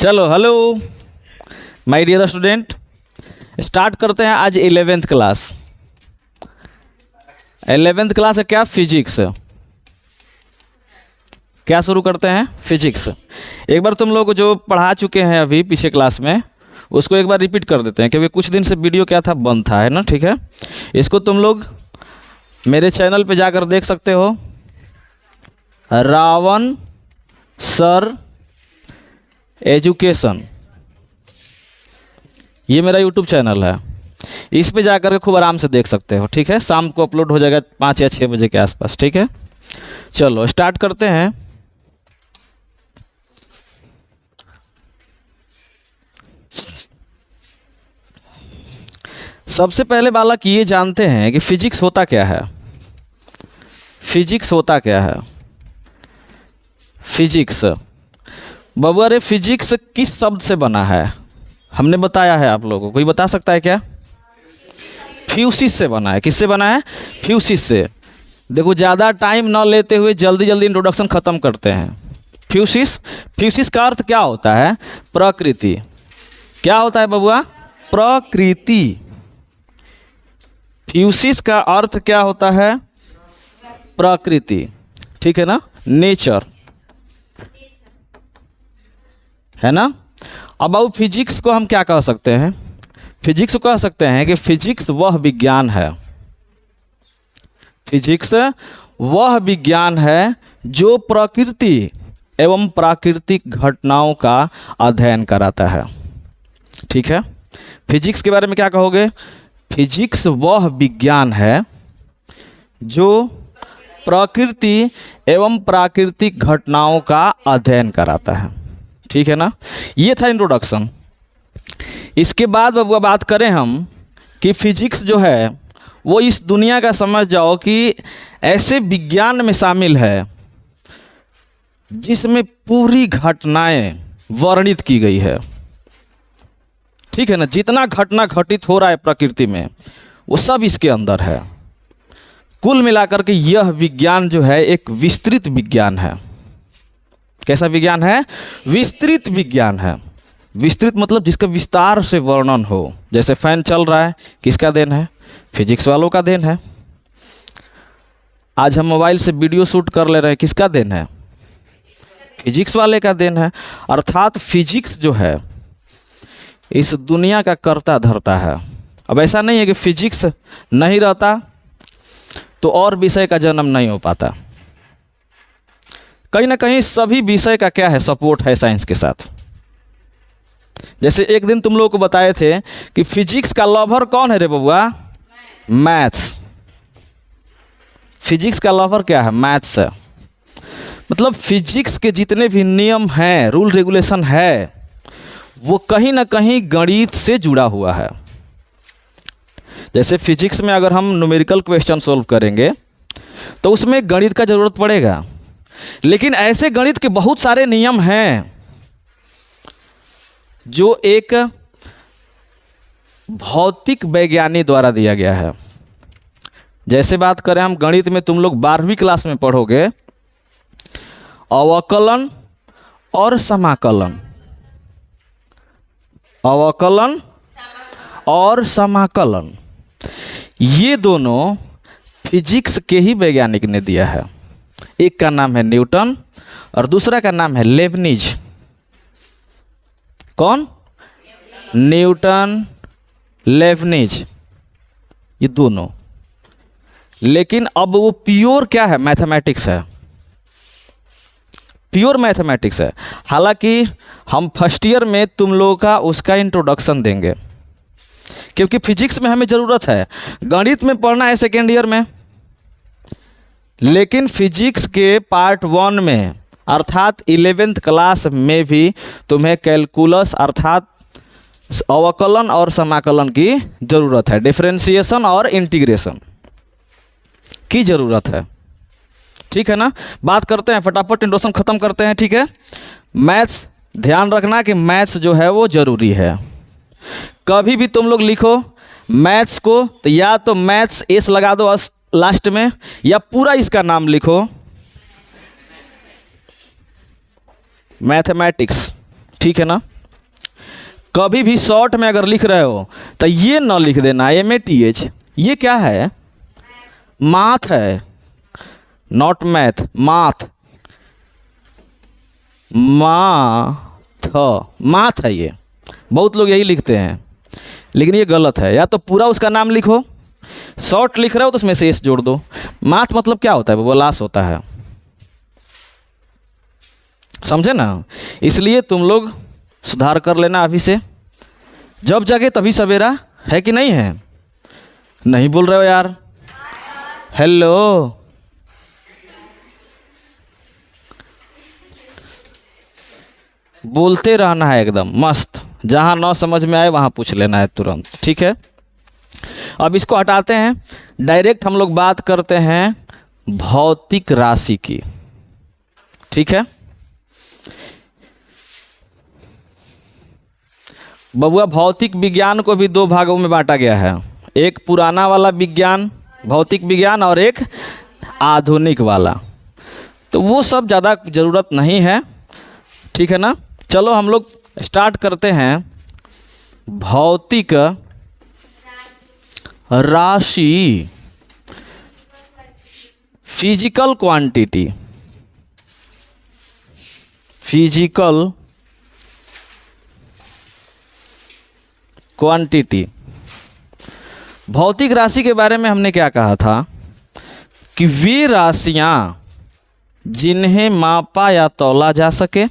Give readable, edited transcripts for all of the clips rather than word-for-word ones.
चलो hello my dear student, start करते हैं आज 11th क्लास। 11th क्लास है क्या? फिजिक्स। क्या शुरू करते हैं? फिजिक्स। एक बार तुम लोग जो पढ़ा चुके हैं अभी पीछे क्लास में उसको एक बार रिपीट कर देते हैं, क्योंकि कुछ दिन से वीडियो क्या था, बंद था, है ना। ठीक है, इसको तुम लोग मेरे चैनल पे जाकर देख सकते हो। रावण सर एजुकेशन, ये मेरा यूट्यूब चैनल है। इस पे जाकर के खूब आराम से देख सकते हो। ठीक है, शाम को अपलोड हो जाएगा 5 या 6 बजे के आसपास। ठीक है, चलो स्टार्ट करते हैं। सबसे पहले बालक ये जानते हैं कि फिजिक्स होता क्या है। फिजिक्स होता क्या है? फिजिक्स बबुआ रे, फिजिक्स किस शब्द से बना है? हमने बताया है आप लोगों को, कोई बता सकता है क्या? फ्यूसिस से बना है। किससे बना है? फ्यूसिस से। देखो, ज़्यादा टाइम ना लेते हुए जल्दी जल्दी इंट्रोडक्शन ख़त्म करते हैं। फ्यूसिस, फ्यूसिस का अर्थ क्या होता है? प्रकृति। क्या होता है बबुआ? प्रकृति। फ्यूसिस का अर्थ क्या होता है? प्रकृति। ठीक है ना, नेचर, है ना। अब फिजिक्स को हम क्या कह सकते हैं? फिजिक्स को कह सकते हैं कि फिजिक्स वह विज्ञान है, फिजिक्स वह विज्ञान है जो प्रकृति एवं प्राकृतिक घटनाओं का अध्ययन कराता है। ठीक है, फिजिक्स के बारे में क्या कहोगे? फिजिक्स वह विज्ञान है जो प्रकृति एवं प्राकृतिक घटनाओं का अध्ययन कराता है। ठीक है ना, ये था इंट्रोडक्शन। इसके बाद बबुआ बात करें हम कि फिजिक्स जो है वो इस दुनिया का, समझ जाओ कि ऐसे विज्ञान में शामिल है जिसमें पूरी घटनाएं वर्णित की गई है। ठीक है ना, जितना घटना घटित हो रहा है प्रकृति में वो सब इसके अंदर है। कुल मिलाकर के यह विज्ञान जो है एक विस्तृत विज्ञान है। कैसा विज्ञान है? विस्तृत विज्ञान है। विस्तृत मतलब जिसका विस्तार से वर्णन हो। जैसे फैन चल रहा है, किसका देन है? फिजिक्स वालों का देन है। आज हम मोबाइल से वीडियो शूट कर ले रहे हैं, किसका देन है? फिजिक्स वाले का देन है। अर्थात फिजिक्स जो है इस दुनिया का कर्ता धर्ता है। अब ऐसा नहीं है कि फिजिक्स नहीं रहता तो और विषय का जन्म नहीं हो पाता। कहीं ना कहीं सभी विषय का क्या है? सपोर्ट है साइंस के साथ। जैसे एक दिन तुम लोगों को बताए थे कि फिजिक्स का लवर कौन है रे बबुआ? मैथ्स। फिजिक्स का लवर क्या है? मैथ्स है। मतलब फिजिक्स के जितने भी नियम हैं, रूल रेगुलेशन है, वो कहीं ना कहीं गणित से जुड़ा हुआ है। जैसे फिजिक्स में अगर हम न्यूमेरिकल क्वेश्चन सॉल्व करेंगे तो उसमें गणित का ज़रूरत पड़ेगा, लेकिन ऐसे गणित के बहुत सारे नियम हैं जो एक भौतिक वैज्ञानिक द्वारा दिया गया है। जैसे बात करें हम गणित में, तुम लोग 12वीं क्लास में पढ़ोगे अवकलन और समाकलन। अवकलन और समाकलन, ये दोनों फिजिक्स के ही वैज्ञानिक ने दिया है। एक का नाम है न्यूटन और दूसरा का नाम है लेबनिज। कौन? न्यूटन, लेबनिज, ये दोनों। लेकिन अब वो प्योर क्या है? मैथमेटिक्स है, प्योर मैथमेटिक्स है। हालांकि हम फर्स्ट ईयर में तुम लोगों का उसका इंट्रोडक्शन देंगे, क्योंकि फिजिक्स में हमें ज़रूरत है। गणित में पढ़ना है सेकेंड ईयर में, लेकिन फिजिक्स के पार्ट 1 में अर्थात 11th क्लास में भी तुम्हें कैलकुलस अर्थात अवकलन और समाकलन की ज़रूरत है। डिफरेंशिएशन और इंटीग्रेशन की ज़रूरत है। ठीक है ना, बात करते हैं, फटाफट इंट्रोडक्शन ख़त्म करते हैं। ठीक है, मैथ्स, ध्यान रखना कि मैथ्स जो है वो ज़रूरी है। कभी भी तुम लोग लिखो मैथ्स को तो या तो मैथ्स एस लगा दो लास्ट में, या पूरा इसका नाम लिखो मैथमेटिक्स। ठीक है ना। कभी भी शॉर्ट में अगर लिख रहे हो तो ये न लिख देना MATH। ये क्या है? माथ है, नॉट मैथ, माथ, माथ है ये। बहुत लोग यही लिखते हैं लेकिन ये गलत है। या तो पूरा उसका नाम लिखो, शॉर्ट लिख रहे हो तो उसमें से एस जोड़ दो। माथ मतलब क्या होता है? वो लाश होता है, समझे ना? इसलिए तुम लोग सुधार कर लेना अभी से। जब जगे तभी सवेरा, है कि नहीं है? नहीं बोल रहे हो यार, हेलो। बोलते रहना है एकदम मस्त, जहाँ ना समझ में आए वहाँ पूछ लेना है तुरंत, ठीक है? अब इसको हटाते हैं, डायरेक्ट हम लोग बात करते हैं भौतिक राशि की, ठीक है? बबुआ, भौतिक विज्ञान को भी दो भागों में बांटा गया है। एक पुराना वाला विज्ञान, भौतिक विज्ञान, और एक आधुनिक वाला। तो वो सब ज़्यादा ज़रूरत नहीं है, ठीक है ना? चलो हम लोग स्टार्ट करते हैं। भौतिक राशि, फिजिकल क्वांटिटी, फिजिकल क्वांटिटी। भौतिक राशि के बारे में हमने क्या कहा था कि वे राशियां जिन्हें मापा या तौला जा सके,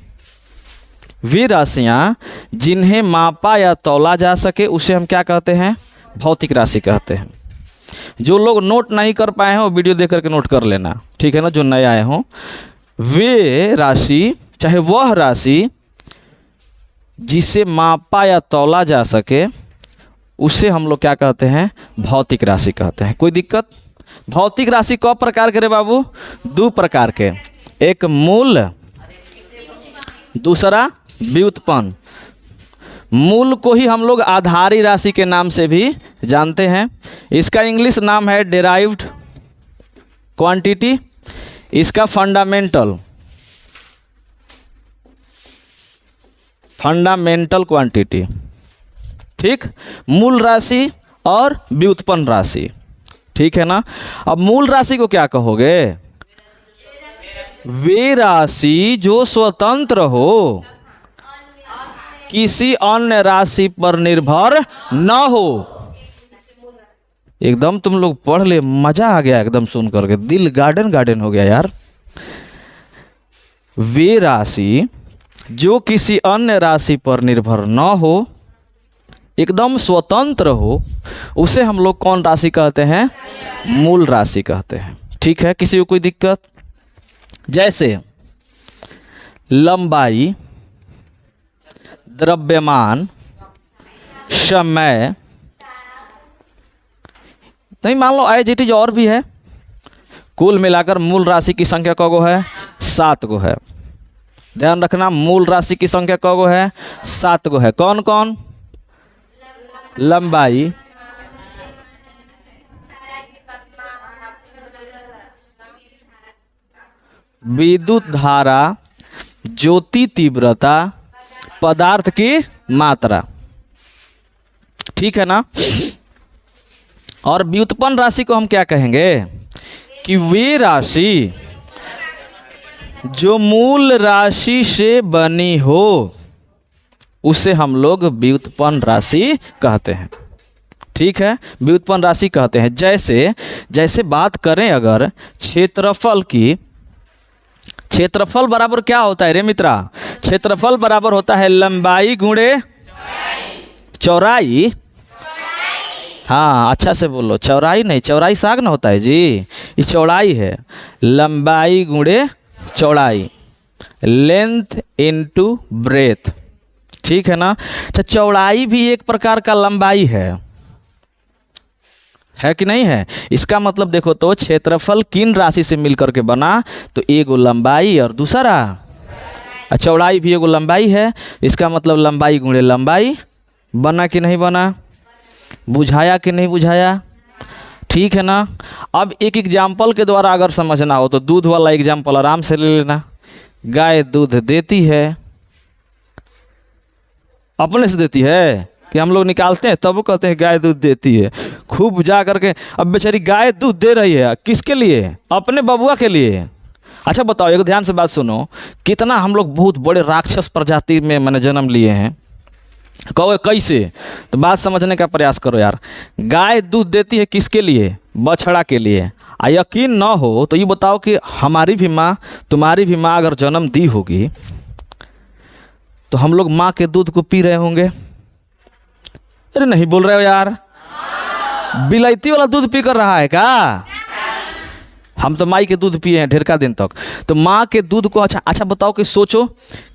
वे राशियां जिन्हें मापा या तौला जा सके उसे हम क्या कहते हैं? भौतिक राशि कहते हैं। जो लोग नोट नहीं कर पाए हो वीडियो देख करके नोट कर लेना, ठीक है ना? जो नए आए हों, वे राशि, चाहे वह राशि जिसे मापा या तौला जा सके उसे हम लोग क्या कहते हैं? भौतिक राशि कहते हैं। कोई दिक्कत? भौतिक राशि कौ प्रकार के रे बाबू? दो प्रकार के, एक मूल, दूसरा व्युत्पन्न। मूल को ही हम लोग आधारी राशि के नाम से भी जानते हैं। इसका इंग्लिश नाम है डेराइव्ड क्वांटिटी, इसका फंडामेंटल क्वांटिटी, ठीक? मूल राशि और व्युत्पन्न राशि, ठीक है ना? अब मूल राशि को क्या कहोगे? वे राशि जो स्वतंत्र हो, किसी अन्य राशि पर निर्भर न हो। एकदम तुम लोग पढ़ ले, मजा आ गया एकदम सुन करके, दिल गार्डन गार्डन हो गया यार। वे राशि जो किसी अन्य राशि पर निर्भर न हो, एकदम स्वतंत्र हो, उसे हम लोग कौन राशि कहते हैं? मूल राशि कहते हैं, ठीक है? किसी को कोई दिक्कत? जैसे लंबाई, द्रव्यमान, समय, नहीं मान लो एज इट इज और भी है। कुल मिलाकर मूल राशि की संख्या कौ गो है? 7 गो है। ध्यान रखना, मूल राशि की संख्या कौ गो है? 7 गो है। कौन कौन? लंबाई, विद्युत धारा, ज्योति तीव्रता, पदार्थ की मात्रा, ठीक है ना? और व्युत्पन्न राशि को हम क्या कहेंगे? कि वे राशि जो मूल राशि से बनी हो उसे हम लोग व्युत्पन्न राशि कहते हैं, ठीक है? व्युत्पन्न राशि कहते हैं। जैसे बात करें अगर क्षेत्रफल की, क्षेत्रफल बराबर क्या होता है रे मित्रा? क्षेत्रफल बराबर होता है लंबाई गुणे चौड़ाई। हाँ, अच्छा से बोलो, चौड़ाई नहीं, चौड़ाई साग ना होता है जी, ये चौड़ाई है। लंबाई गुणे चौड़ाई, लेंथ इनटू ब्रेथ, ठीक है ना? अच्छा, चौड़ाई भी एक प्रकार का लंबाई है कि नहीं है? इसका मतलब देखो तो क्षेत्रफल किन राशि से मिलकर के बना? तो एगो लंबाई और दूसरा चौड़ाई भी एगो लंबाई है। इसका मतलब लंबाई गुणे लंबाई। बना कि नहीं बना? बुझाया कि नहीं बुझाया? ठीक है ना? अब एक एग्जाम्पल के द्वारा अगर समझना हो तो दूध वाला एग्जाम्पल आराम से ले लेना। गाय दूध देती है, अपने से देती है कि हम लोग निकालते हैं तब वो कहते हैं गाय दूध देती है। खूब जा करके अब बेचारी गाय दूध दे रही है, किसके लिए? अपने बबुआ के लिए। अच्छा बताओ, एक ध्यान से बात सुनो, कितना हम लोग बहुत बड़े राक्षस प्रजाति में मैंने जन्म लिए हैं। कहोगे कैसे? तो बात समझने का प्रयास करो यार। गाय दूध देती है किसके लिए? बछड़ा के लिए। आ यकीन ना हो तो ये बताओ कि हमारी भी माँ, तुम्हारी भी माँ अगर जन्म दी होगी तो हम लोग माँ के दूध को पी रहे होंगे? अरे नहीं बोल रहे हो यार, बिलायती वाला दूध पी कर रहा है क्या? हम तो माई के दूध पिए हैं ढेर का दिन तक। तो माँ के दूध को अच्छा बताओ कि सोचो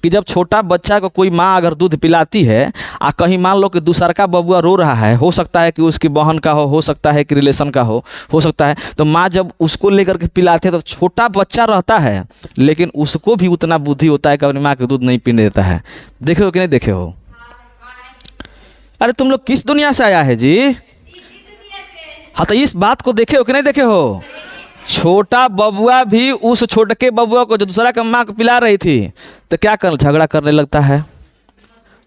कि जब छोटा बच्चा को कोई माँ अगर दूध पिलाती है आ कहीं मान लो कि दूसरा का बबुआ रो रहा है, हो सकता है कि उसकी बहन का हो सकता है कि रिलेशन का हो सकता है, तो माँ जब उसको लेकर के पिलाते हैं तो छोटा बच्चा रहता है लेकिन उसको भी उतना बुद्धि होता है कि अपनी माँ के दूध नहीं पीने देता है। देखे हो कि नहीं देखे हो? अरे तुम लोग किस दुनिया से आया है जी? हाँ तो इस बात को देखे हो कि नहीं देखे हो? छोटा बबुआ भी उस छोटके बबुआ को जो दूसरा का माँ को पिला रही थी तो क्या कर झगड़ा करने लगता है,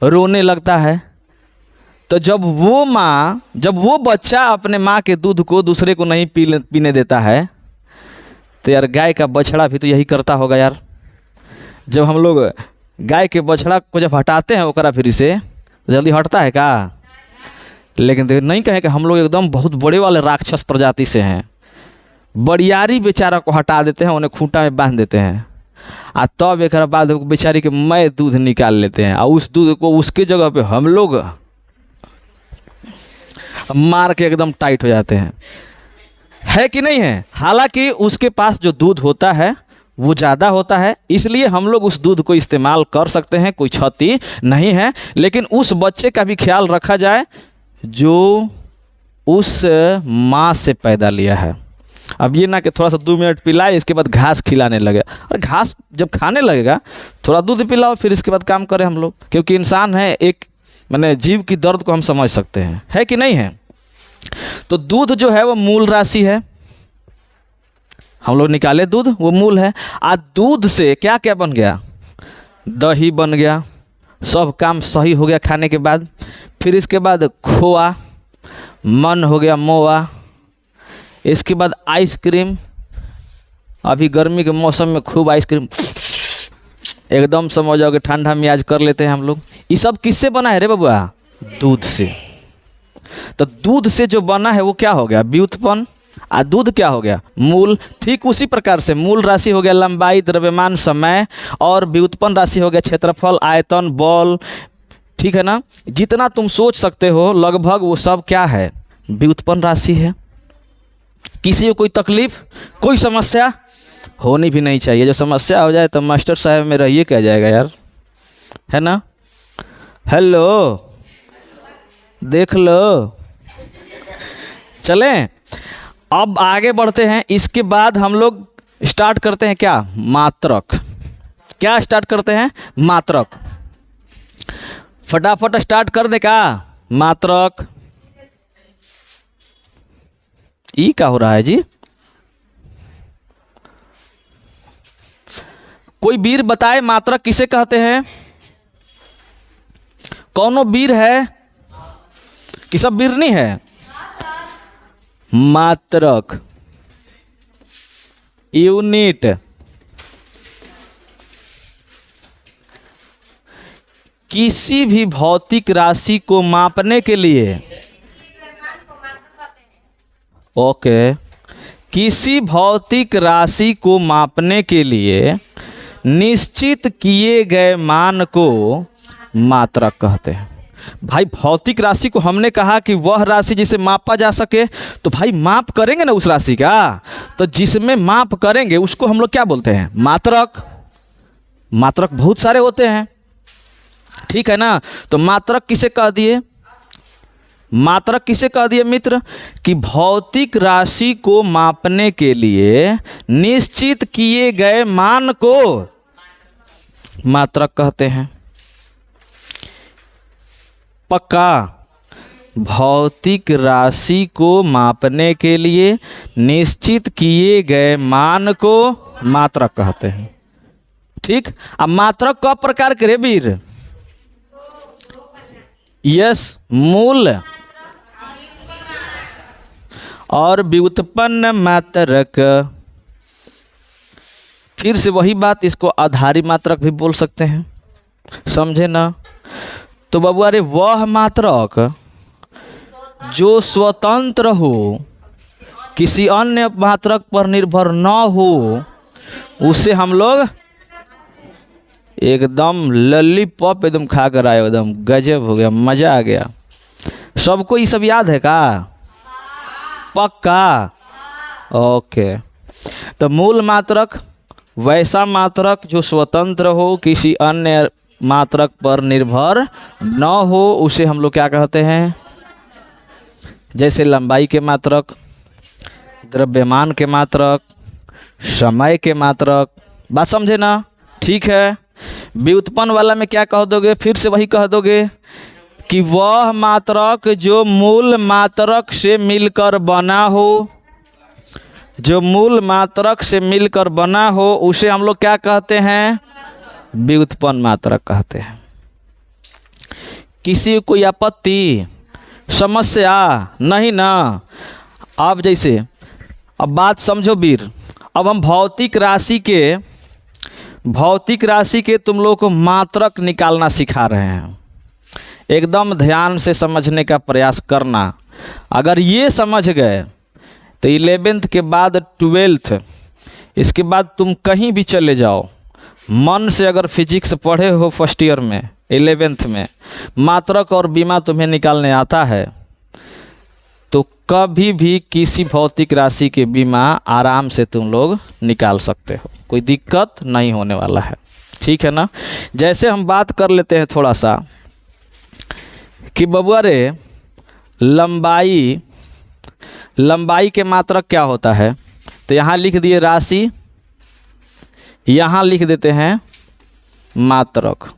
रोने लगता है। तो जब वो बच्चा अपने माँ के दूध को दूसरे को नहीं पीने देता है तो यार गाय का बछड़ा भी तो यही करता होगा यार। जब हम लोग गाय के बछड़ा को जब हटाते हैं ओकरा फिर से तो जल्दी हटता है क्या? लेकिन नहीं कहें कि हम लोग एकदम बहुत बड़े वाले राक्षस प्रजाति से हैं। बड़ियारी बेचारा को हटा देते हैं, उन्हें खूंटा में बांध देते हैं और तब एक बाद बेचारी के मैं दूध निकाल लेते हैं और उस दूध को उसके जगह पे हम लोग मार के एकदम टाइट हो जाते हैं। है कि नहीं है? हालांकि उसके पास जो दूध होता है वो ज़्यादा होता है, इसलिए हम लोग उस दूध को इस्तेमाल कर सकते हैं, कोई क्षति नहीं है। लेकिन उस बच्चे का भी ख्याल रखा जाए जो उस माँ से पैदा लिया है। अब ये ना कि थोड़ा सा 2 मिनट पिलाए इसके बाद घास खिलाने लगे। और घास जब खाने लगेगा थोड़ा दूध पिलाओ फिर इसके बाद काम करें हम लोग, क्योंकि इंसान है एक माने जीव की दर्द को हम समझ सकते हैं। है कि नहीं है? तो दूध जो है वो मूल राशि है, हम लोग निकाले दूध, वो मूल है। आज दूध से क्या क्या बन गया? दही बन गया, सब काम सही हो गया खाने के बाद। फिर इसके बाद खोआ, मन हो गया मोआ, इसके बाद आइसक्रीम। अभी गर्मी के मौसम में खूब आइसक्रीम एकदम समझ जाओगे ठंडा मियाज कर लेते हैं हम लोग। ये सब किससे बना है रे बबुआ? दूध से। तो दूध से जो बना है वो क्या हो गया? व्युत्पन्न। आ दूध क्या हो गया? मूल। ठीक उसी प्रकार से मूल राशि हो गया लंबाई, द्रव्यमान, समय, और व्युत्पन्न राशि हो गया क्षेत्रफल, आयतन, बल। ठीक है ना? जितना तुम सोच सकते हो लगभग वो सब क्या है? व्युत्पन्न राशि है। किसी को कोई तकलीफ, कोई समस्या होनी भी नहीं चाहिए। जो समस्या हो जाए तो मास्टर साहब में रहिए क्या जाएगा यार, है ना? हेलो, देख लो। चलें अब आगे बढ़ते हैं। इसके बाद हम लोग स्टार्ट करते हैं क्या? मात्रक। क्या स्टार्ट करते हैं? मात्रक। फटाफट स्टार्ट कर दे का मात्रक। ई क्या हो रहा है जी? कोई वीर बताए मात्रक किसे कहते हैं? कौनो वीर है कि सब वीर नहीं है? मात्रक यूनिट। किसी भी भौतिक राशि को मापने के लिए, ओके, किसी भौतिक राशि को मापने के लिए निश्चित किए गए मान को मात्रक कहते हैं। भाई भौतिक राशि को हमने कहा कि वह राशि जिसे मापा जा सके, तो भाई माप करेंगे ना उस राशि का, तो जिसमें माप करेंगे उसको हम लोग क्या बोलते हैं? मात्रक। मात्रक बहुत सारे होते हैं, ठीक है ना? तो मात्रक किसे कह दिए? मात्रक किसे कह दिए मित्र? कि भौतिक राशि को मापने के लिए निश्चित किए गए मान को मात्रक कहते हैं। पक्का? भौतिक राशि को मापने के लिए निश्चित किए गए मान को मात्रक कहते हैं। ठीक। अब मात्रक क प्रकार के रे वीर? यस, मूल और व्युत्पन्न मात्रक। फिर से वही बात, इसको आधारी मात्रक भी बोल सकते हैं, समझे ना। तो बबुआ रे, वह मात्रक जो स्वतंत्र हो, किसी अन्य मात्रक पर निर्भर न हो, उसे हम लोग एकदम लॉलीपॉप एकदम खा कर आए, एकदम गजब हो गया, मज़ा आ गया। सबको ये सब याद है का? पक्का? ओके। तो मूल मात्रक वैसा मात्रक जो स्वतंत्र हो, किसी अन्य मात्रक पर निर्भर न हो, उसे हम लोग क्या कहते हैं? जैसे लंबाई के मात्रक, द्रव्यमान के मात्रक, समय के मात्रक। बात समझे ना? ठीक है। व्युत्पन्न वाला में क्या कह दोगे? फिर से वही कह दोगे कि वह मात्रक जो मूल मात्रक से मिलकर बना हो, जो मूल मात्रक से मिलकर बना हो, उसे हम लोग क्या कहते हैं? व्युत्पन्न मात्रक कहते हैं। किसी को कोई आपत्ति, समस्या नहीं ना? अब जैसे, अब बात समझो वीर, अब हम भौतिक राशि के तुम लोग को मात्रक निकालना सिखा रहे हैं। एकदम ध्यान से समझने का प्रयास करना। अगर ये समझ गए तो 11th के बाद 12th, इसके बाद तुम कहीं भी चले जाओ, मन से अगर फिजिक्स पढ़े हो फर्स्ट ईयर में, 11th में, मात्रक और बीमा तुम्हें निकालने आता है, तो कभी भी किसी भौतिक राशि के बीमा आराम से तुम लोग निकाल सकते हो, कोई दिक्कत नहीं होने वाला है। ठीक है ना? जैसे हम बात कर लेते हैं थोड़ा सा कि बबुआ रे, लंबाई के मात्रक क्या होता है? तो यहाँ लिख दिए राशि, यहाँ लिख देते हैं मात्रक।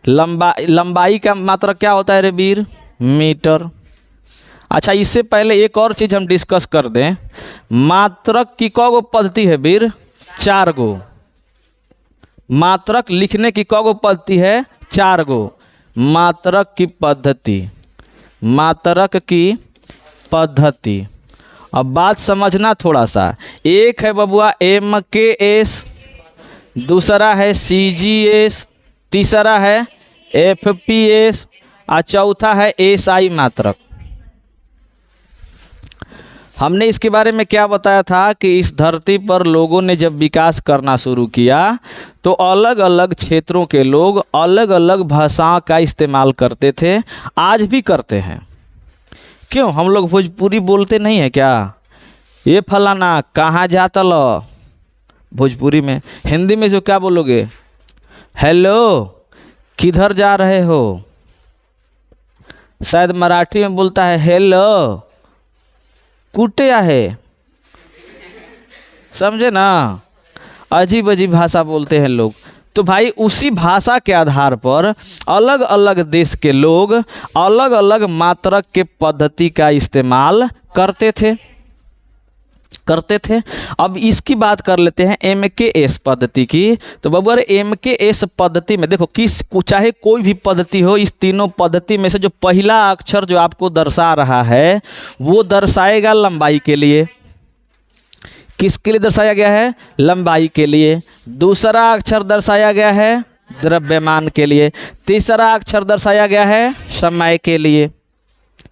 लंबाई का मात्रक क्या होता है रे वीर? मीटर। अच्छा, इससे पहले एक और चीज़ हम डिस्कस कर दें। मात्रक की कौ गो पद्धति है वीर? 4 गो। मात्रक लिखने की कौ गो पद्धति है? 4 गो। मात्रक की पद्धति। अब बात समझना थोड़ा सा। एक है बबुआ MKS, दूसरा है CGS, तीसरा है FPS और चौथा है SI मात्रक। हमने इसके बारे में क्या बताया था कि इस धरती पर लोगों ने जब विकास करना शुरू किया तो अलग अलग क्षेत्रों के लोग अलग अलग भाषाओं का इस्तेमाल करते थे, आज भी करते हैं। क्यों? हम लोग भोजपुरी बोलते नहीं है क्या? ये फलाना कहाँ जाता लो, भोजपुरी में। हिंदी में जो क्या बोलोगे? हेलो, किधर जा रहे हो? शायद मराठी में बोलता है हेलो, कुटे आहे। समझे ना? अजीब अजीब भाषा बोलते हैं लोग। तो भाई उसी भाषा के आधार पर अलग अलग देश के लोग अलग अलग मात्रक के पद्धति का इस्तेमाल करते थे। अब इसकी बात कर लेते हैं MKS पद्धति की। तो बबुआ MKS पद्धति में देखो, चाहे कोई भी पद्धति हो, इस तीनों पद्धति में से जो पहला अक्षर जो आपको दर्शा रहा है वो दर्शाएगा लंबाई के लिए। किसके लिए दर्शाया गया है? लंबाई के लिए। दूसरा अक्षर दर्शाया गया है द्रव्यमान के लिए। तीसरा अक्षर दर्शाया गया है समय के लिए।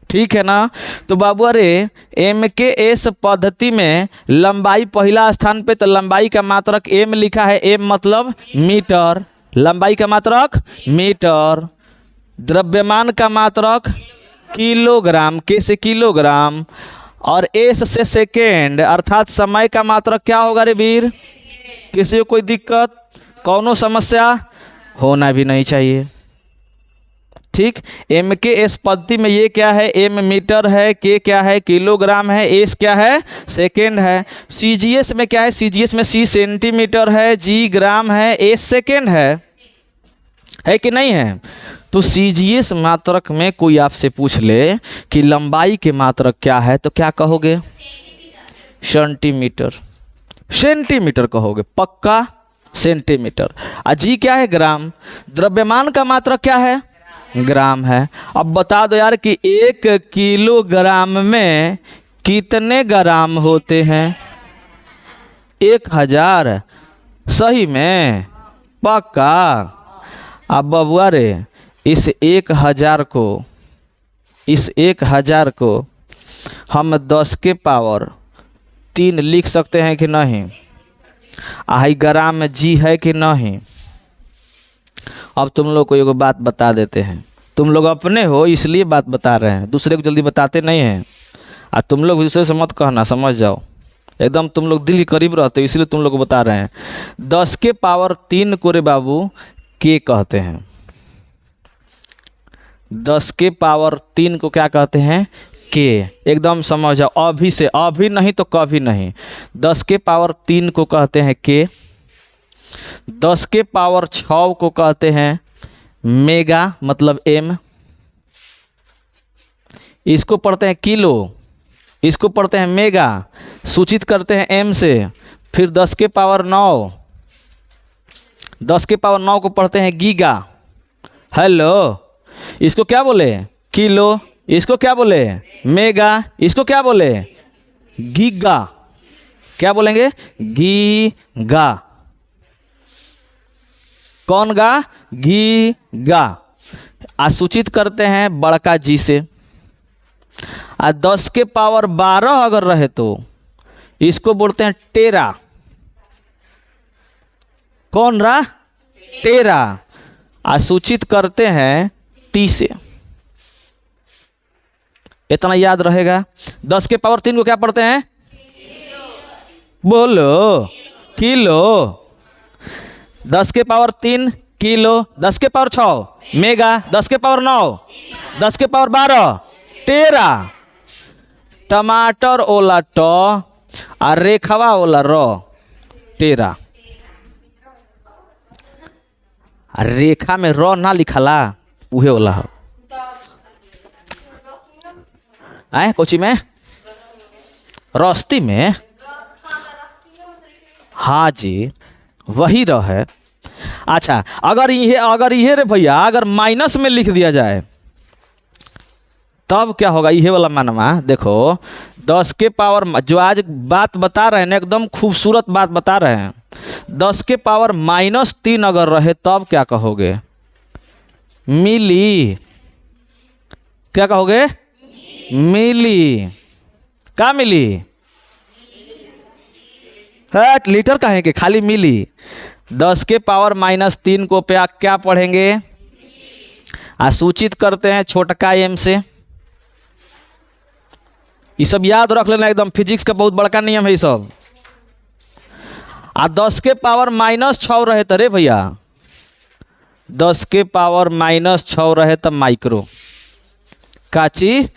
ठीक है ना? तो बाबू अरे MKS पद्धति में लंबाई पहला स्थान पे, तो लंबाई का मात्रक M लिखा है। M मतलब मीटर, लंबाई का मात्रक मीटर। द्रव्यमान का मात्रक किलोग्राम, के से किलोग्राम। और S से सेकेंड, अर्थात समय का मात्रक क्या होगा रे वीर? किसी को कोई दिक्कत, कौनो समस्या होना भी नहीं चाहिए। ठीक। MKS पद्धति में ये क्या है? M मीटर है, K क्या है? किलोग्राम है, S क्या है? सेकेंड है। CGS में क्या है? CGS में C सेंटीमीटर है, G ग्राम है, S सेकेंड है कि नहीं है? तो CGS मात्रक में कोई आपसे पूछ ले कि लंबाई के मात्रक क्या है, तो क्या कहोगे? सेंटीमीटर। सेंटीमीटर कहोगे पक्का? सेंटीमीटर। G क्या है? ग्राम। द्रव्यमान का मात्रक क्या है? ग्राम है। अब बता दो यार कि 1 किलोग्राम में कितने ग्राम होते हैं? 1000। सही में? पक्का? अब बबुआ रे, इस 1000 को हम 10 के पावर 3 लिख सकते हैं कि नहीं? आई ग्राम में जी है कि नहीं? अब तुम लोग को एगो बात बता देते हैं। तुम लोग अपने हो इसलिए बात बता रहे हैं, दूसरे को जल्दी बताते नहीं हैं। तुम लोग दूसरे से मत कहना, समझ जाओ। एकदम तुम लोग दिल के करीब रहते हो इसलिए तुम लोग को बता रहे हैं। 10 के पावर 3 को रे बाबू के कहते हैं। 10 के पावर 3 को क्या कहते हैं? के। एकदम समझ जाओ, अभी से, अभी नहीं तो कभी नहीं। 10 के पावर 3 को कहते हैं के। 10 के पावर 6 को कहते हैं मेगा, मतलब एम। इसको पढ़ते हैं किलो, इसको पढ़ते हैं मेगा, सूचित करते हैं एम से। फिर 10 के पावर 9, 10 के पावर 9 को पढ़ते हैं गीगा। हेलो, इसको क्या बोले? किलो। इसको क्या बोले? मेगा। इसको क्या बोले? गीगा। क्या बोलेंगे? गीगा। कौन गा? गीगा। सूचित करते हैं बड़का जी से। 10 के पावर 12 अगर रहे तो इसको बोलते हैं टेरा। कौन रहा? टेरा। सूचित करते हैं टी से। इतना याद रहेगा। 10 के पावर 3 को क्या पढ़ते हैं? बोलो, किलो। 10 के पावर 3 किलो, 10 के पावर 6 मेगा, 10 के पावर 9, 10 के पावर 12 टेरा। टमाटर ओला ट और रेखवा ओला र, टेरा। रेखा में र ना लिखला, उहे ओला है। आए कोची में? रस्ती में? हाँ जी, वही रहे। अच्छा, अगर ये रे भैया, अगर माइनस में लिख दिया जाए तब क्या होगा? ये वाला मानवा देखो, 10 के पावर, जो आज बात बता रहे हैं ना, एकदम खूबसूरत बात बता रहे हैं। 10 के पावर -3 अगर रहे तब क्या कहोगे? मिली। क्या कहोगे? मिली। क्या मिली? हट, लीटर कहेंगे, खाली मिली। 10 के पावर -3 को पे क्या पढ़ेंगे? सूचित करते हैं छोटका एम से। ये सब याद रख लेना, एकदम फिजिक्स का बहुत बड़का नियम है ये सब। 10 के पावर -6 रहे तो रे भैया, 10 के पावर -6 रहे तो माइक्रो। काची?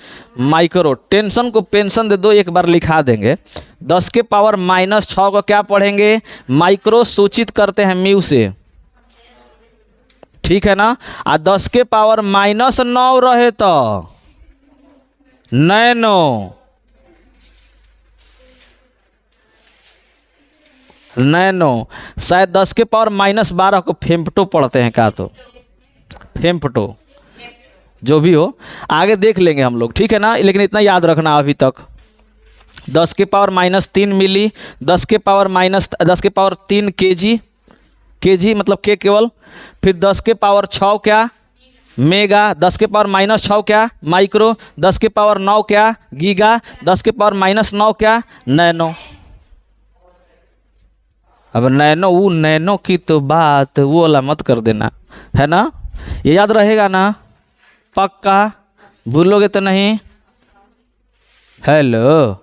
माइक्रो। टेंशन को पेंशन दे दो, एक बार लिखा देंगे। 10 के पावर -6 को क्या पढ़ेंगे? माइक्रो। सूचित करते हैं म्यू से। ठीक है ना? 10 के पावर -9 रहे तो नैनो। नैनो। शायद 10 के पावर -12 को फेम्पटो पढ़ते हैं, क्या तो फेम्पटो, जो भी हो आगे देख लेंगे हम लोग, ठीक है ना? लेकिन इतना याद रखना अभी तक। 10 के पावर -3 मिली, 10 के पावर 3 केजी, केजी मतलब के केवल। फिर 10 के पावर 6 क्या? मेगा। 10 के पावर -6 क्या? माइक्रो। 10 के पावर 9 क्या? गीगा। 10 के पावर -9 क्या? नैनो। अब नैनो, वो नैनो की तो बात वो वाला मत कर देना, है ना? ये याद रहेगा ना? पक्का? भूलोगे तो नहीं? हेलो।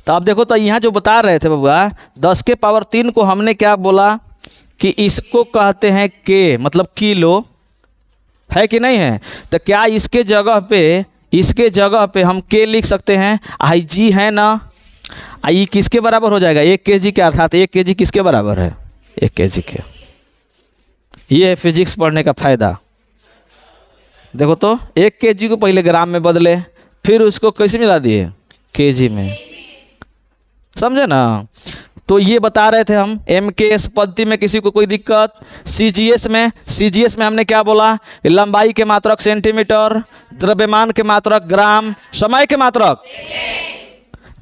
तो अब देखो, तो यहाँ जो बता रहे थे बबुआ, 10 के पावर 3 को हमने क्या बोला कि इसको कहते हैं के, मतलब किलो, है कि नहीं है? तो क्या इसके जगह पे हम के लिख सकते हैं? आई जी है ना? आई किसके बराबर हो जाएगा? 1 केजी के, अर्थात 1 केजी किसके बराबर है? 1 केजी के। ये है फिजिक्स पढ़ने का फायदा। देखो तो, 1 केजी को पहले ग्राम में बदले, फिर उसको कैसे मिला दिए? केजी में। समझे ना? तो ये बता रहे थे हम MKS पद्धति में किसी को कोई दिक्कत। CGS में हमने क्या बोला, लंबाई के मात्रक सेंटीमीटर, द्रव्यमान के मात्रक ग्राम, समय के मात्रक।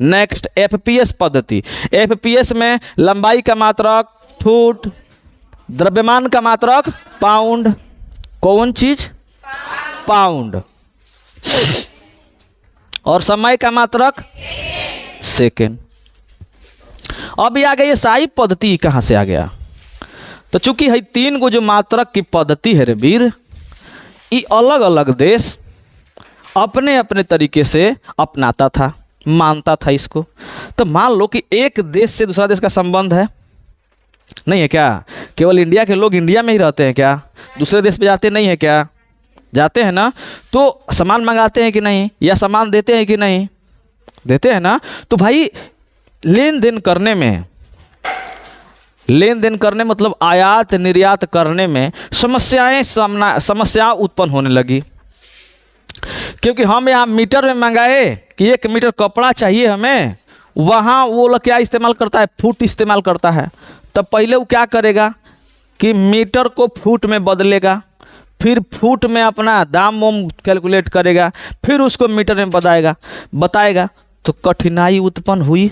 नेक्स्ट FPS पद्धति, FPS में लंबाई का मात्रक फुट, द्रव्यमान का मात्रक पाउंड। कौन चीज? पाउंड। और समय का मात्रक सेकेंड। अब ये आ गया ये SI पद्धति कहाँ से आ गया? तो चूंकि है 3 गो जो मात्रक की पद्धति है रे वीर, ये अलग अलग देश अपने अपने तरीके से अपनाता था, मानता था इसको। तो मान लो कि एक देश से दूसरा देश का संबंध है, नहीं है क्या? केवल इंडिया के लोग इंडिया में ही रहते हैं क्या? दूसरे देश पे जाते नहीं है क्या? जाते हैं ना। तो सामान मंगाते हैं कि नहीं, या सामान देते हैं कि नहीं? देते हैं ना। तो भाई लेन देन करने मतलब आयात निर्यात करने में समस्या उत्पन्न होने लगी। क्योंकि हम यहाँ मीटर में मंगाए कि 1 मीटर कपड़ा चाहिए हमें, वहाँ वो लोग क्या इस्तेमाल करता है? फुट इस्तेमाल करता है। तब पहले वो क्या करेगा कि मीटर को फुट में बदलेगा, फिर फुट में अपना दाम वाम कैलकुलेट करेगा, फिर उसको मीटर में बताएगा। तो कठिनाई उत्पन्न हुई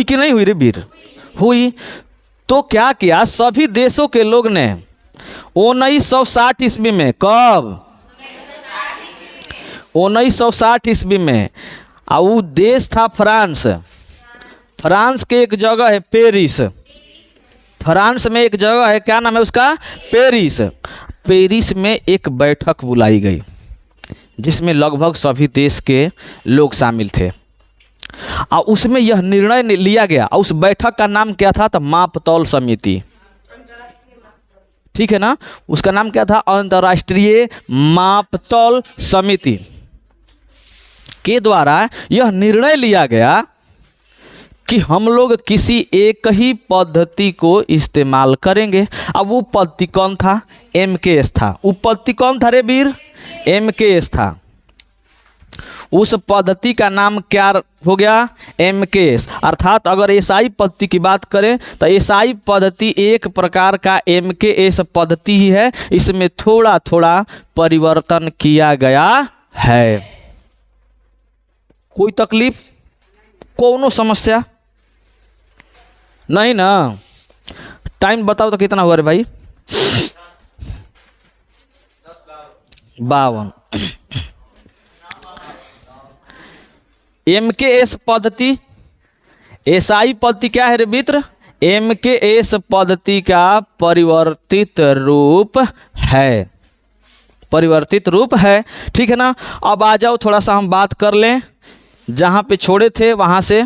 कि नहीं हुई रे वीर? हुई। तो क्या किया सभी देशों के लोग ने 1960 ईस्वी में, कब? 1960 ईस्वी में। और वो देश था फ्रांस। फ्रांस के एक जगह है पेरिस। फ्रांस में एक जगह है, क्या नाम है उसका? पेरिस। पेरिस में एक बैठक बुलाई गई जिसमें लगभग सभी देश के लोग शामिल थे। और उसमें यह निर्णय लिया गया, और उस बैठक का नाम क्या था? तो मापतौल समिति। ठीक है ना? उसका नाम क्या था? अंतर्राष्ट्रीय मापतौल समिति के द्वारा यह निर्णय लिया गया कि हम लोग किसी एक ही पद्धति को इस्तेमाल करेंगे। अब वो पद्धति कौन था? MKS था। वो पद्धति कौन था रे वीर? MKS था। उस पद्धति का नाम क्या हो गया? MKS। अर्थात अगर SI पद्धति की बात करें तो SI पद्धति एक प्रकार का MKS पद्धति ही है। इसमें थोड़ा थोड़ा परिवर्तन किया गया है। कोई तकलीफ, कोनो समस्या नहीं ना? टाइम बताओ तो कितना हुआ रे भाई? 52। MKS पद्धति, SI पद्धति क्या है रे मित्र? MKS पद्धति का परिवर्तित रूप है। परिवर्तित रूप है। ठीक है ना? अब आ जाओ थोड़ा सा हम बात कर लें जहाँ पे छोड़े थे वहाँ से।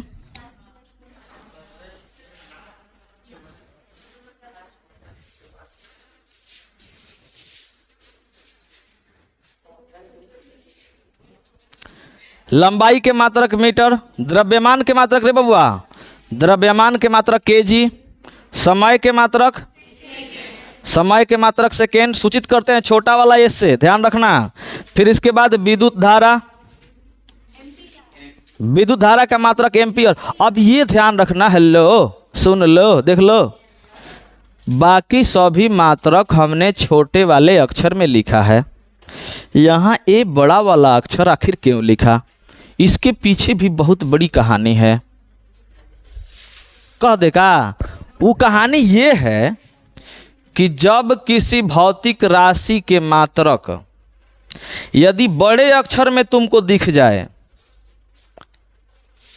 लंबाई के मात्रक मीटर, द्रव्यमान के मात्रक रे बबुआ, द्रव्यमान के मात्रक केजी, समय के मात्रक सेकेंड। सूचित करते हैं छोटा वाला एस से, ध्यान रखना। फिर इसके बाद विद्युत धारा का मात्रक एम्पियर। अब ये ध्यान रखना, हेलो सुन लो, देख लो, बाकी सभी मात्रक हमने छोटे वाले अक्षर में लिखा है। यहाँ ए बड़ा वाला अक्षर आखिर क्यों लिखा? इसके पीछे भी बहुत बड़ी कहानी है। कह देगा वो कहानी ये है कि जब किसी भौतिक राशि के मात्रक यदि बड़े अक्षर में तुमको दिख जाए,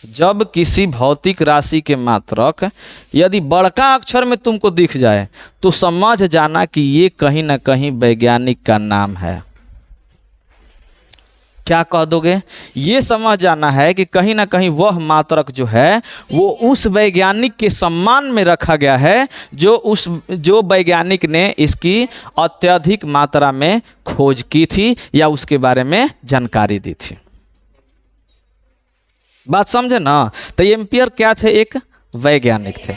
जब किसी भौतिक राशि के मात्रक यदि बड़का अक्षर में तुमको दिख जाए तो समझ जाना कि ये कहीं ना कहीं वैज्ञानिक का नाम है। क्या कह दोगे? ये समझ जाना है कि कहीं ना कहीं वह मात्रक जो है वो उस वैज्ञानिक के सम्मान में रखा गया है जो वैज्ञानिक ने इसकी अत्यधिक मात्रा में खोज की थी या उसके बारे में जानकारी दी थी। बात समझे ना? तो एम्पियर क्या थे? एक वैज्ञानिक थे।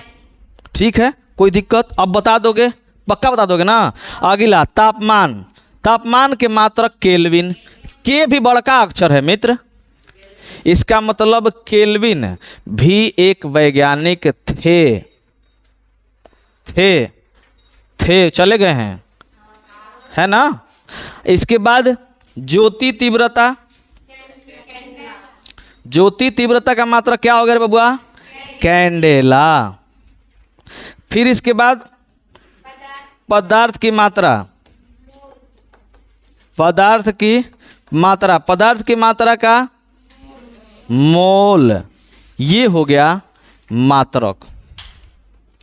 ठीक है, कोई दिक्कत? अब बता दोगे, पक्का बता दोगे ना? अगला तापमान, तापमान के मात्रक केल्विन। के भी बड़का अक्षर है मित्र, इसका मतलब केल्विन भी एक वैज्ञानिक थे। चले गए हैं, है ना। इसके बाद ज्योति तीव्रता, ज्योति तीव्रता का मात्रा क्या हो गया बबुआ? कैंडेला। फिर इसके बाद पदार्थ की मात्रा, पदार्थ की मात्रा, पदार्थ की मात्रा का मोल, ये हो गया मात्रक।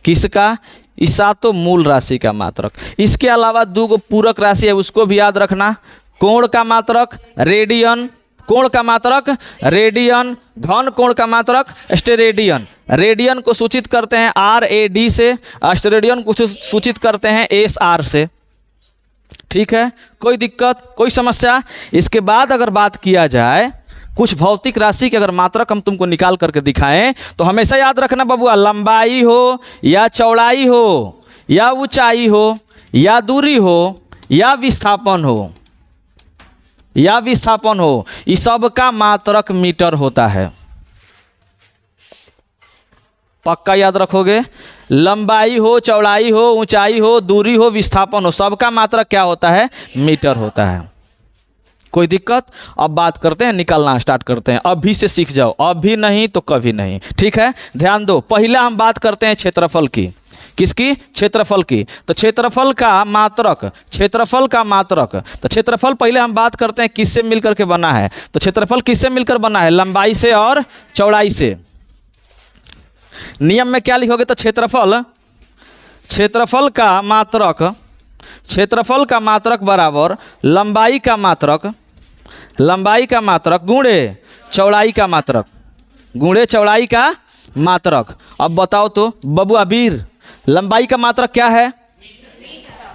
किसका? इस सातों मूल राशि का मात्रक। इसके अलावा दो गो पूरक राशि है, उसको भी याद रखना। कोण का मात्रक रेडियन, कोण का मात्रक रेडियन, घन कोण का मात्रक स्टेरेडियन। रेडियन को सूचित करते हैं RAD से, स्टेरेडियन को सूचित करते हैं SR से। ठीक है, कोई दिक्कत, कोई समस्या? इसके बाद अगर बात किया जाए कुछ भौतिक राशि की अगर मात्रक हम तुमको निकाल करके दिखाएं तो हमेशा याद रखना बबुआ, लंबाई हो या चौड़ाई हो या ऊंचाई हो या दूरी हो या विस्थापन हो, या विस्थापन हो, इस सब का मात्रक मीटर होता है। पक्का याद रखोगे? लंबाई हो, चौड़ाई हो, ऊंचाई हो, दूरी हो, विस्थापन हो, सबका मात्रक क्या होता है? मीटर होता है। कोई दिक्कत? अब बात करते हैं, निकालना स्टार्ट करते हैं। अभी से सीख जाओ, अभी नहीं तो कभी नहीं। ठीक है, ध्यान दो। पहला हम बात करते हैं क्षेत्रफल की। किसकी? क्षेत्रफल की। तो क्षेत्रफल का मात्रक, क्षेत्रफल का मात्रक, तो क्षेत्रफल पहले हम बात करते हैं किससे मिलकर के बना है। तो क्षेत्रफल किससे मिलकर बना है? लंबाई से और चौड़ाई से। नियम में क्या लिखोगे? तो क्षेत्रफल, क्षेत्रफल का मात्रक, क्षेत्रफल का मात्रक बराबर लंबाई का मात्रक, लंबाई का मात्रक गुणे चौड़ाई का मात्रक, गुणे चौड़ाई का मात्रक। अब बताओ तो बबुआ वीर, लंबाई का मात्रक क्या है?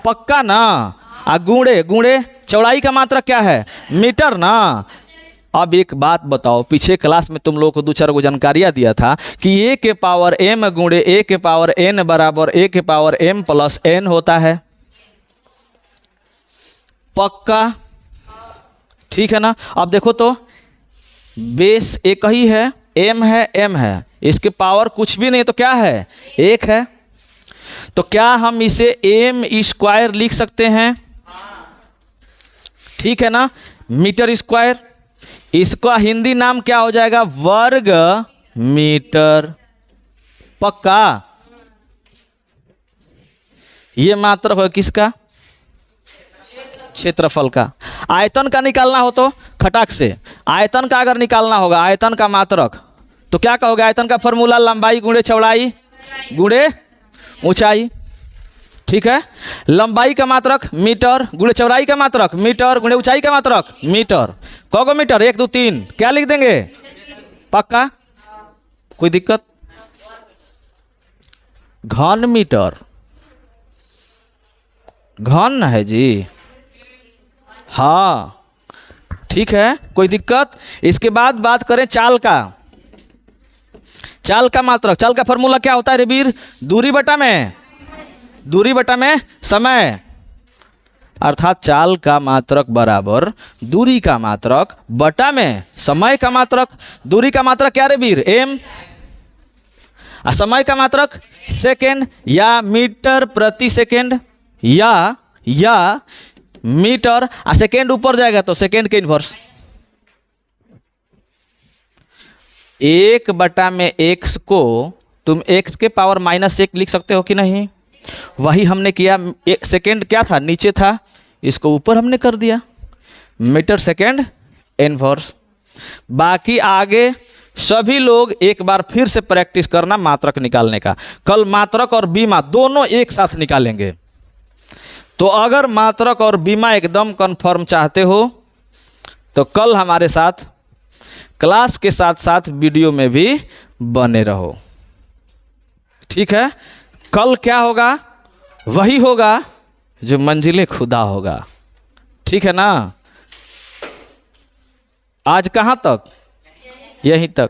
पक्का ना? गुणे, गुणे चौड़ाई का मात्रक क्या है? मीटर ना। अब एक बात बताओ, पीछे क्लास में तुम लोगों को 2-4 गो जानकारियाँ दिया था कि a के पावर m गुणे a के पावर n बराबर a के पावर m प्लस n होता है। पक्का? ठीक है ना। अब देखो तो बेस एक ही है, m है, m है, इसके पावर कुछ भी नहीं तो क्या है? 1 है। तो क्या हम इसे m स्क्वायर लिख सकते हैं? ठीक है ना, मीटर स्क्वायर। इसका हिंदी नाम क्या हो जाएगा? वर्ग मीटर। पक्का? ये मात्रक है किसका? क्षेत्रफल का। आयतन का निकालना हो तो खटाक से, आयतन का अगर निकालना होगा, आयतन का मात्रक, तो क्या कहोगे? आयतन का फॉर्मूला लंबाई गुणे चौड़ाई गुणे ऊंचाई। ठीक है, लंबाई का मात्रक मीटर गुणे चौड़ाई का मात्रक मीटर गुणे ऊंचाई का मात्रक मीटर। कौगो मीटर? 1 2 3, क्या लिख देंगे? पक्का? कोई दिक्कत? घन मीटर, घन है जी। हाँ ठीक है, कोई दिक्कत? इसके बाद बात करें चाल का, चाल का मात्रक, चाल का फॉर्मूला क्या होता है रे वीर? दूरी बटा में, दूरी बटा में समय, अर्थात चाल का मात्रक बराबर दूरी का मात्रक बटा में समय का मात्रक। दूरी का मात्रक क्या रे वीर? m, समय का मात्रक सेकेंड या मीटर प्रति सेकेंड, या मीटर, सेकेंड ऊपर जाएगा तो सेकेंड के इन्वर्स। 1/x को तुम x के पावर -1 लिख सकते हो कि नहीं? वही हमने किया। एक सेकेंड क्या था? नीचे था, इसको ऊपर हमने कर दिया, मीटर सेकेंड इन्वर्स। बाकी आगे सभी लोग एक बार फिर से प्रैक्टिस करना मात्रक निकालने का। कल मात्रक और बीमा दोनों एक साथ निकालेंगे। तो अगर मात्रक और बीमा एकदम कंफर्म चाहते हो तो कल हमारे साथ क्लास के साथ साथ वीडियो में भी बने रहो। ठीक है, कल क्या होगा? वही होगा जो मंजिले खुदा होगा। ठीक है ना। आज कहाँ तक? यहीं तक।